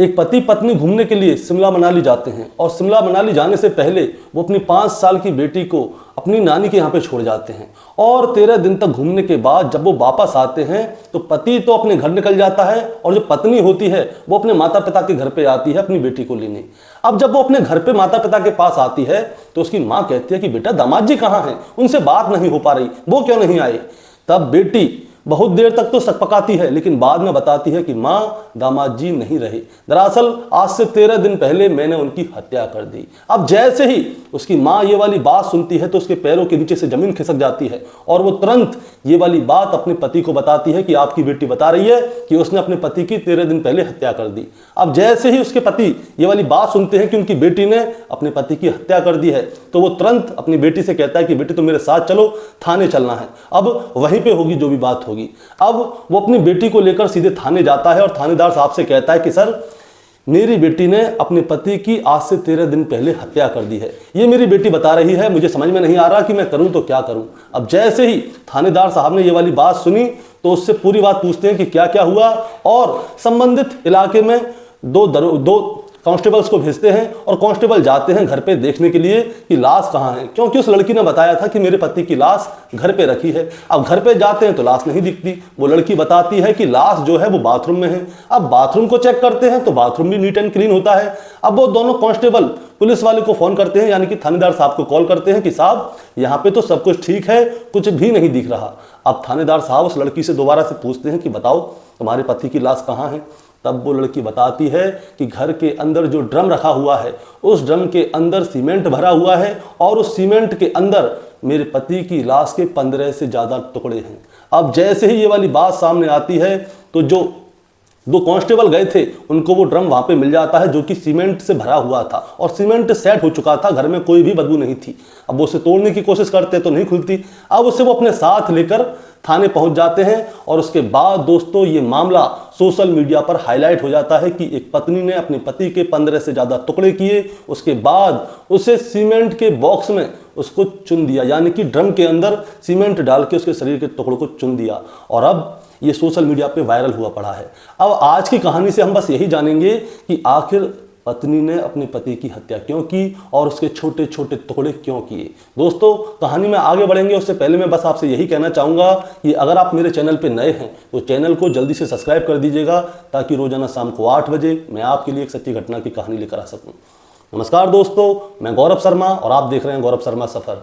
एक पति पत्नी घूमने के लिए शिमला मनाली जाते हैं और शिमला मनाली जाने से पहले वो अपनी 5 साल की बेटी को अपनी नानी के यहाँ पे छोड़ जाते हैं और 13 दिन तक घूमने के बाद जब वो वापस आते हैं तो पति तो अपने घर निकल जाता है और जो पत्नी होती है वो अपने माता पिता के घर पे आती है अपनी बेटी को लेने। अब जब वो अपने घर पे माता पिता के पास आती है तो उसकी माँ कहती है कि बेटा दामाद जी कहाँ हैं, उनसे बात नहीं हो पा रही, वो क्यों नहीं आए। तब बेटी बहुत देर तक तो सकपकाती है लेकिन बाद में बताती है कि माँ दामाद जी नहीं रहे, दरअसल आज से 13 दिन पहले मैंने उनकी हत्या कर दी। अब जैसे ही उसकी माँ ये वाली बात सुनती है तो उसके पैरों के नीचे से जमीन खिसक जाती है और वो तुरंत ये वाली बात अपने पति को बताती है कि आपकी बेटी बता रही है कि उसने अपने पति की 13 दिन पहले हत्या कर दी। अब जैसे ही उसके पति ये वाली बात सुनते हैं कि उनकी बेटी ने अपने पति की हत्या कर दी है तो वो तुरंत अपनी बेटी से कहता है कि बेटी तुम मेरे साथ चलो, थाने चलना है, अब वहीं पे होगी जो भी बात होगी। अब वो अपनी बेटी को लेकर सीधे थाने जाता है और थानेदार साहब से कहता है कि सर मेरी बेटी ने अपने पति की आज से 13 दिन पहले हत्या कर दी है, ये मेरी बेटी बता रही है, मुझे समझ में नहीं आ रहा कि मैं करूं तो क्या करूं। अब जैसे ही थानेदार साहब ने ये वाली बात सुनी तो उससे पूरी बात पूछते हैं कि क्या क्या हुआ और संबंधित इलाके में दो कांस्टेबल्स को भेजते हैं और कांस्टेबल जाते हैं घर पे देखने के लिए कि लाश कहाँ है, क्योंकि उस लड़की ने बताया था कि मेरे पति की लाश घर पे रखी है। अब घर पे जाते हैं तो लाश नहीं दिखती, वो लड़की बताती है कि लाश जो है वो बाथरूम में है। अब बाथरूम को चेक करते हैं तो बाथरूम भी नीट एंड क्लीन होता है। अब वो दोनों कांस्टेबल पुलिस वाले को फोन करते हैं, यानी कि थानेदार साहब को कॉल करते हैं कि साहब यहाँ पे तो सब कुछ ठीक है, कुछ भी नहीं दिख रहा। अब थानेदार साहब उस लड़की से दोबारा से पूछते हैं कि बताओ तुम्हारे पति की लाश कहाँ है। तब वो लड़की बताती है कि घर के अंदर जो ड्रम रखा हुआ है उस ड्रम के अंदर सीमेंट भरा हुआ है और उस सीमेंट के अंदर मेरे पति की लाश के 15 से ज़्यादा टुकड़े हैं। अब जैसे ही ये वाली बात सामने आती है तो जो 2 कांस्टेबल गए थे उनको वो ड्रम वहाँ पे मिल जाता है जो कि सीमेंट से भरा हुआ था और सीमेंट सेट हो चुका था, घर में कोई भी बदबू नहीं थी। अब वो उसे तोड़ने की कोशिश करते तो नहीं खुलती। अब उसे वो अपने साथ लेकर थाने पहुंच जाते हैं और उसके बाद दोस्तों ये मामला सोशल मीडिया पर हाईलाइट हो जाता है कि एक पत्नी ने अपने पति के 15 से ज़्यादा टुकड़े किए, उसके बाद उसे सीमेंट के बॉक्स में उसको चुन दिया, यानी कि ड्रम के अंदर सीमेंट डाल के उसके शरीर के टुकड़ों को चुन दिया और अब ये सोशल मीडिया पे वायरल हुआ पड़ा है। अब आज की कहानी से हम बस यही जानेंगे कि आखिर पत्नी ने अपने पति की हत्या क्यों की और उसके छोटे छोटे टुकड़े क्यों किए। दोस्तों कहानी में आगे बढ़ेंगे उससे पहले मैं बस आपसे यही कहना चाहूँगा कि अगर आप मेरे चैनल पे नए हैं तो चैनल को जल्दी से सब्सक्राइब कर दीजिएगा ताकि रोजाना शाम को 8 बजे मैं आपके लिए एक सच्ची घटना की कहानी लेकर आ सकूँ। नमस्कार दोस्तों, मैं गौरव शर्मा और आप देख रहे हैं गौरव शर्मा सफ़र।